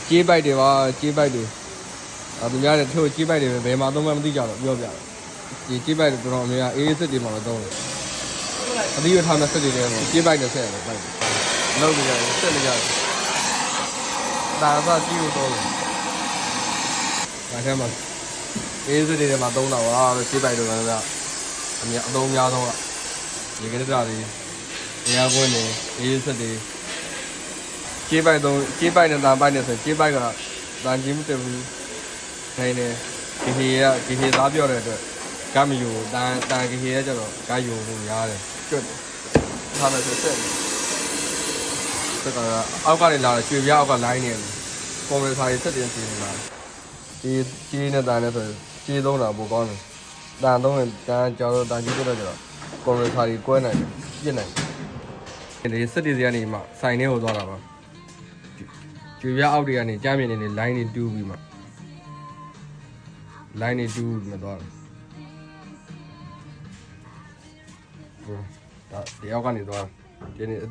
ကြေးပိုက်တွေပါကြေးပိုက်တွေသူများတဲ့ထို့ကြေးပိုက်တွေဘယ်မှာသုံးမှမသိကြတော့ပြောပြတယ်ဒီကြေးပိုက်တွေတော်တော်များအေးစစ်တွေမှာတော့သုံးတယ်အသီးရထားမဲ့စစ်တွေလည်းကြေးပိုက်နဲ့ဆက်ရတယ်ပိုက်လောက်နေကြတယ်ဆက်နေကြတယ်ဒါသာကြည့်လို့တော့ဒါထဲမှာအေးစစ်တွေမှာသုံးတာပါကြေးပိုက်တွေကတော့အသုံးများဆုံးကရေကလေးတာတွေနေရာကွင်းတွေအေးစစ်တွေကြေးပိုက်နဲ့တာပိုက်နဲ့ဆိုကြေးပိုက်ကတန်ကြီးမတက်ဘူးနိုင်တယ်ဒီခေသားပြောတဲ့အတွက်ကမယူတန်ခေရကျတော့ကယူဖို့ရားတယ်ကျွတ်ထားမယ်ဆိုဆက်စက်ကအောက်ကနေလာတယ်ရွှေပြားအောက်ကလိုင်းနေတယ်ကွန်ပရက်ဆာကြီးဆက်တင်စီနေတာဒီကြီးနဲ့တန်နဲ့ဆိုကြီးသုံးတာပိုကောင်းတယ်တန်သုံးရင်တန်ကြောတော့တန်ကြီးတော့ကျတော့ကွန်ပရက်ဆာကြီးကွဲနိုင်တယ်ပြစ်နိုင်တယ်ဒီစစ်တီစီကနေမှစိုင်နေဟိုသွားတာပါကျွေပြားအောက်တွေကနေကြားမြင်နေလိုင်းတွေတူးပြီးမှလိုင်းနေတူးမသွားဘူးဒါဒီအောက်ကနေသွားဒီနေ့အ